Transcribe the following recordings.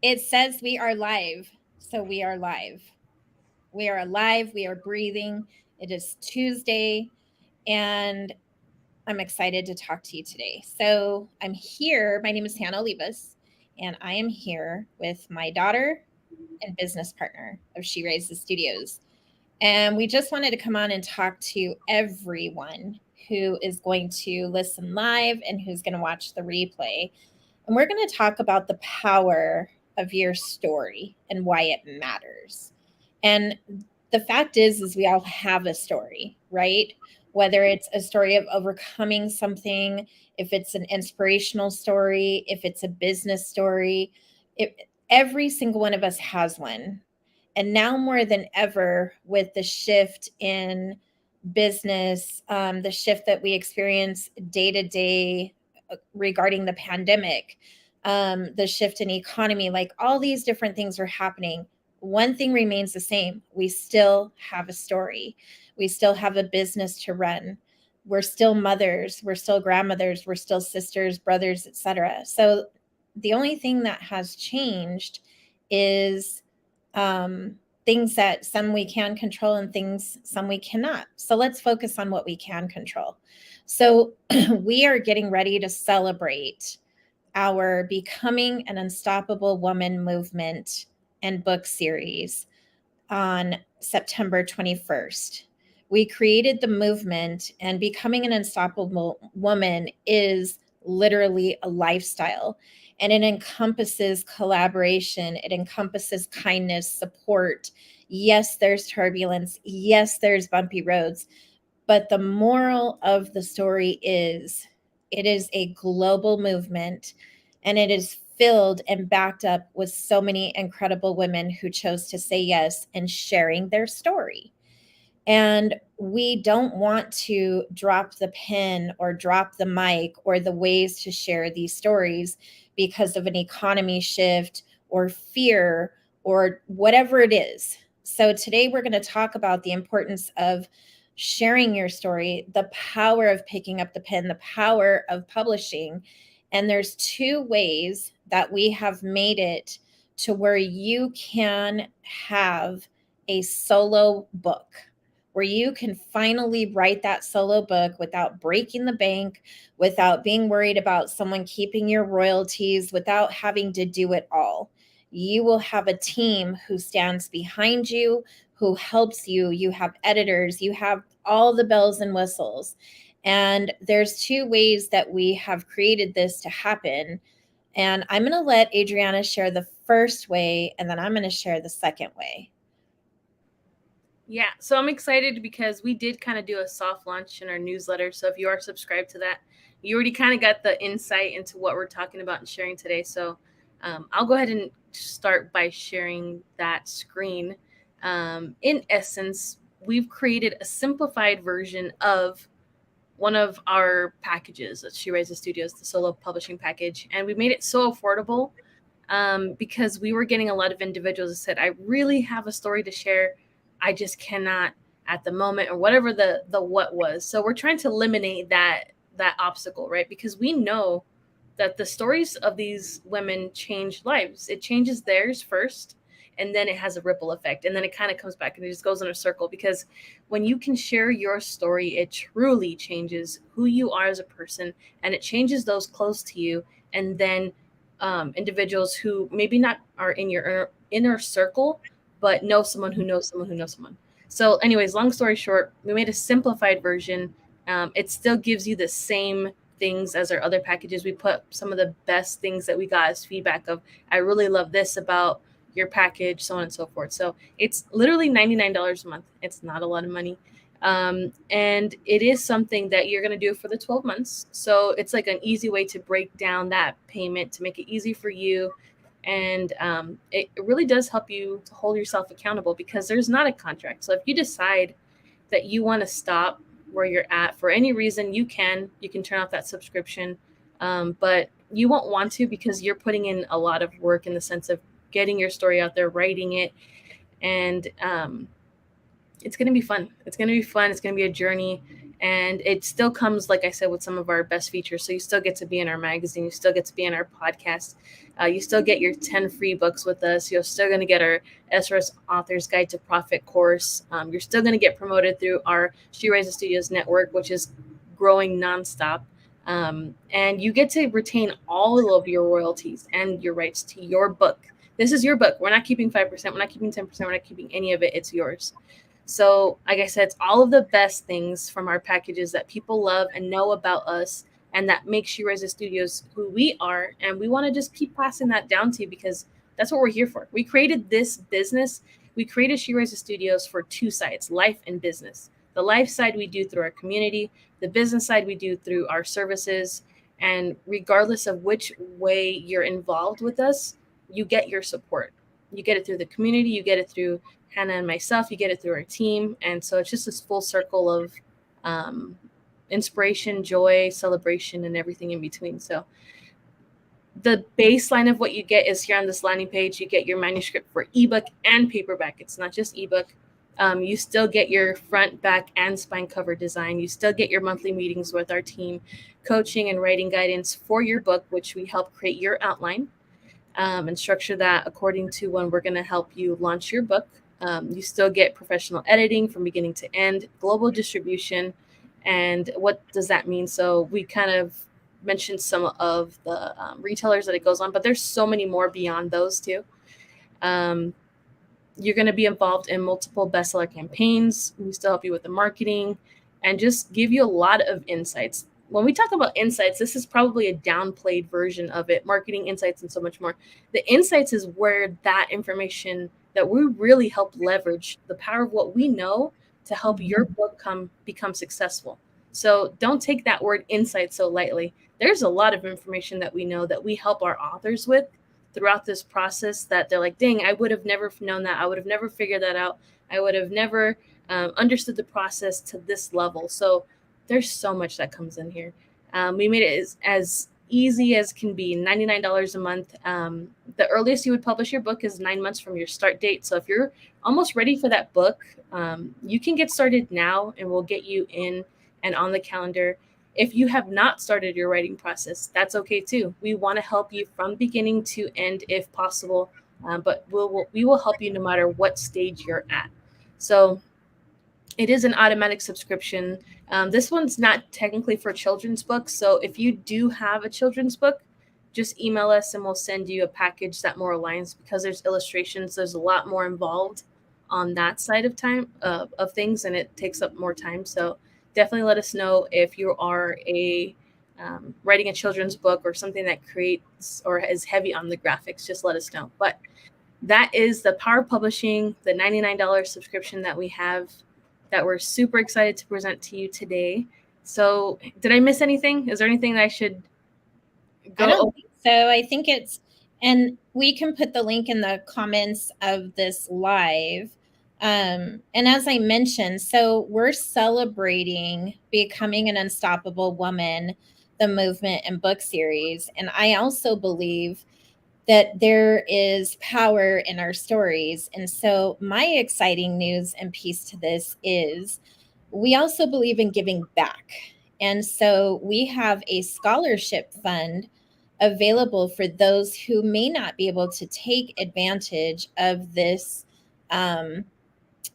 It says we are live, so we are live. We are alive, we are breathing. It is Tuesday, and I'm excited to talk to you today. So, I'm here. My name is Hannah Olivas, and I am here with my daughter and business partner of She Raises Studios. And we just wanted to come on and talk to everyone who is going to listen live and who's going to watch the replay. And we're going to talk about the power of your story and why it matters. And the fact is we all have a story, right? Whether it's a story of overcoming something, if it's an inspirational story, if it's a business story, every single one of us has one. And now more than ever, with the shift in business, the shift that we experience day to day regarding the pandemic, the shift in economy, like all these different things are happening. One thing remains the same. We still have a story. We still have a business to run. We're still mothers, we're still grandmothers, we're still sisters, brothers, etc. So the only thing that has changed is things that some we can control and things some we cannot. So let's focus on what we can control. So we are getting ready to celebrate our Becoming an Unstoppable Woman movement and book series on September 21st. We created the movement, and Becoming an Unstoppable Woman is literally a lifestyle. And it encompasses collaboration, it encompasses kindness, support. Yes, there's turbulence. Yes, there's bumpy roads. But the moral of the story is it is a global movement, and it is filled and backed up with so many incredible women who chose to say yes and sharing their story. And we don't want to drop the pen or drop the mic or the ways to share these stories because of an economy shift or fear or whatever it is. So today we're going to talk about the importance of sharing your story, the power of picking up the pen, the power of publishing. And there's two ways that we have made it to where you can have a solo book, where you can finally write that solo book without breaking the bank, without being worried about someone keeping your royalties, without having to do it all. You will have a team who stands behind you, who helps you. You have editors, you have all the bells and whistles. And there's two ways that we have created this to happen. And I'm going to let Adriana share the first way, and then I'm going to share the second way. Yeah, so I'm excited because we did kind of do a soft launch in our newsletter. So if you are subscribed to that, you already kind of got the insight into what we're talking about and sharing today. So I'll go ahead and start by sharing that screen. In essence, we've created a simplified version of one of our packages at She Raises Studios, the solo publishing package, and we made it so affordable because we were getting a lot of individuals that said, I really have a story to share. I just cannot at the moment, or whatever the what was. So we're trying to eliminate that obstacle, right? Because we know that the stories of these women change lives. It changes theirs first, and then it has a ripple effect, and then it kind of comes back and it just goes in a circle. Because when you can share your story, it truly changes who you are as a person, and it changes those close to you, and then individuals who maybe not are in your inner circle, but know someone who knows someone who knows someone. So, anyways, long story short, we made a simplified version. It still gives you the same things as our other packages. We put some of the best things that we got as feedback of, I really love this about your package, so on and so forth. So it's literally $99 a month. It's not a lot of money. And it is something that you're going to do for the 12 months. So it's like an easy way to break down that payment to make it easy for you. And it really does help you to hold yourself accountable because there's not a contract. So if you decide that you want to stop where you're at for any reason, you can turn off that subscription. But you won't want to because you're putting in a lot of work in the sense of getting your story out there, writing it. And it's going to be fun. It's going to be fun. It's going to be a journey. And it still comes, like I said, with some of our best features. So you still get to be in our magazine, you still get to be in our podcast, you still get your 10 free books with us. You're still going to get our SRS Author's Guide to Profit course. You're still going to get promoted through our She Rises Studios network, which is growing nonstop. And you get to retain all of your royalties and your rights to your book. This is your book. We're not keeping 5%. We're not keeping 10%. We're not keeping any of it. It's yours. So, like I said, it's all of the best things from our packages that people love and know about us, and that makes She Rises Studios who we are. And we want to just keep passing that down to you, because that's what we're here for. We created this business. We created She Rises Studios for two sides, life and business. The life side we do through our community, the business side we do through our services. And regardless of which way you're involved with us, you get your support. You get it through the community, you get it through Hannah and myself, you get it through our team. And so it's just this full circle of inspiration, joy, celebration, and everything in between. So the baseline of what you get is here on this landing page. You get your manuscript for ebook and paperback. It's not just ebook. You still get your front, back, and spine cover design. You still get your monthly meetings with our team, coaching and writing guidance for your book, which we help create your outline and structure that according to when we're going to help you launch your book. You still get professional editing from beginning to end, global distribution. And what does that mean? So we kind of mentioned some of the retailers that it goes on, but there's so many more beyond those too. You're going to be involved in multiple bestseller campaigns. We still help you with the marketing and just give you a lot of insights. When we talk about insights, this is probably a downplayed version of it, marketing insights and so much more. The insights is where that information that we really help leverage the power of what we know to help your book become successful. So don't take that word insight so lightly. There's a lot of information that we know that we help our authors with throughout this process that they're like, dang, I would have never known that. I would have never figured that out. I would have never understood the process to this level. So there's so much that comes in here. We made it as easy as can be, $99 a month. The earliest you would publish your book is 9 months from your start date. So if you're almost ready for that book, you can get started now, and we'll get you in and on the calendar. If you have not started your writing process, that's okay too. We want to help you from beginning to end if possible, but we will help you no matter what stage you're at. So it is an automatic subscription. This one's not technically for children's books. So if you do have a children's book, just email us and we'll send you a package that more aligns, because there's illustrations. There's a lot more involved on that side of of things, and it takes up more time. So definitely let us know if you are writing a children's book or something that creates or is heavy on the graphics. Just let us know. But that is the Power Publishing, the $99 subscription that we have, that we're super excited to present to you today. So did I miss anything? Is there anything that I should go? I don't think so. I think and we can put the link in the comments of this live. And as I mentioned, so we're celebrating Becoming an Unstoppable Woman, the movement and book series. And I also believe that there is power in our stories. And so my exciting news and piece to this is we also believe in giving back. And so we have a scholarship fund available for those who may not be able to take advantage of this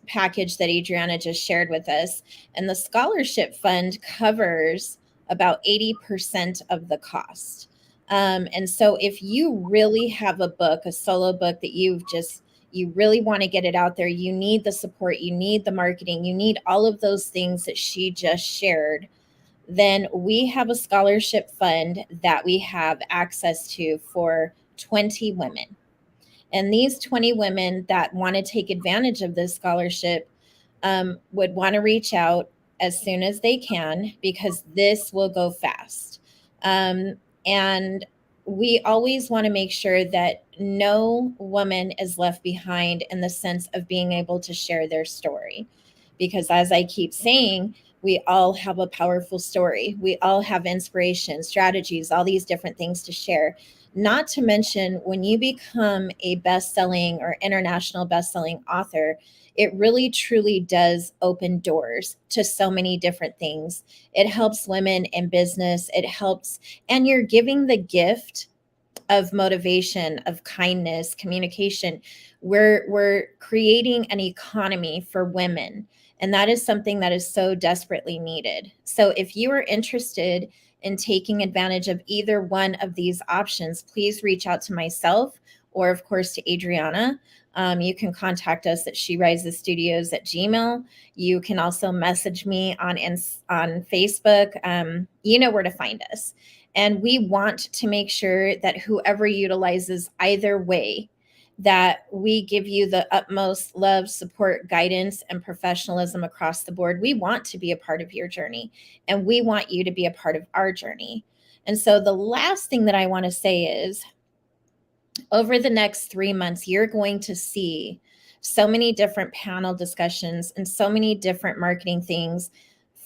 package that Adriana just shared with us. And the scholarship fund covers about 80% of the cost. And so if you really have a book, a solo book that you really want to get it out there, you need the support, you need the marketing, you need all of those things that she just shared, then we have a scholarship fund that we have access to for 20 women. And these 20 women that want to take advantage of this scholarship would want to reach out as soon as they can, because this will go fast. And we always want to make sure that no woman is left behind in the sense of being able to share their story. Because as I keep saying, we all have a powerful story. We all have inspiration, strategies, all these different things to share. Not to mention, when you become a best-selling or international best-selling author, it really truly does open doors to so many different things. It helps women in business. It helps, and you're giving the gift of motivation, of kindness, communication. We're creating an economy for women, and that is something that is so desperately needed. So if you are interested in taking advantage of either one of these options, please reach out to myself or, of course, to Adriana. You can contact us at She Rises Studios at Gmail. You can also message me on Facebook. You know where to find us. And we want to make sure that whoever utilizes either way, that we give you the utmost love, support, guidance, and professionalism across the board. We want to be a part of your journey, and we want you to be a part of our journey. And so the last thing that I want to say is, over the next 3 months, you're going to see so many different panel discussions and so many different marketing things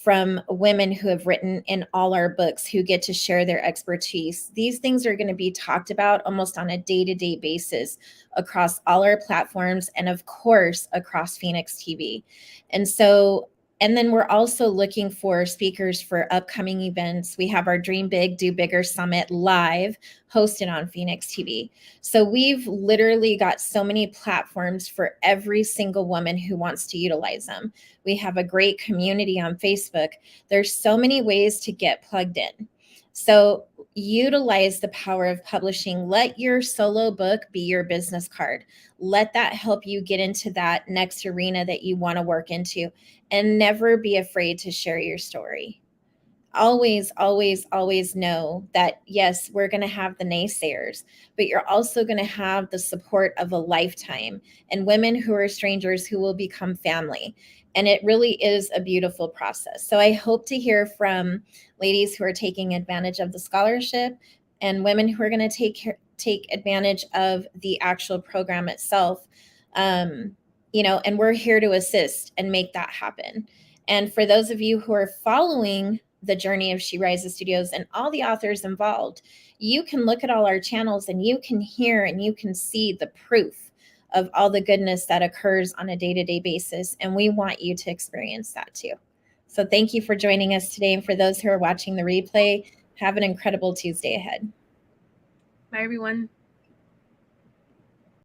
from women who have written in all our books, who get to share their expertise. These things are going to be talked about almost on a day-to-day basis across all our platforms, and of course across Phoenix TV. And then we're also looking for speakers for upcoming events. We have our Dream Big, Do Bigger Summit live, hosted on Phoenix TV. So we've literally got so many platforms for every single woman who wants to utilize them. We have a great community on Facebook. There's so many ways to get plugged in. So utilize the power of publishing. Let your solo book be your business card. Let that help you get into that next arena that you want to work into, and never be afraid to share your story. Always, always, always know that, yes, we're going to have the naysayers, but you're also going to have the support of a lifetime, and women who are strangers who will become family. And it really is a beautiful process. So I hope to hear from ladies who are taking advantage of the scholarship, and women who are going to take advantage of the actual program itself. And we're here to assist and make that happen. And for those of you who are following the journey of She Rises Studios and all the authors involved, you can look at all our channels and you can hear and you can see the proof of all the goodness that occurs on a day-to-day basis. And we want you to experience that too. So thank you for joining us today. And for those who are watching the replay, have an incredible Tuesday ahead. Bye, everyone.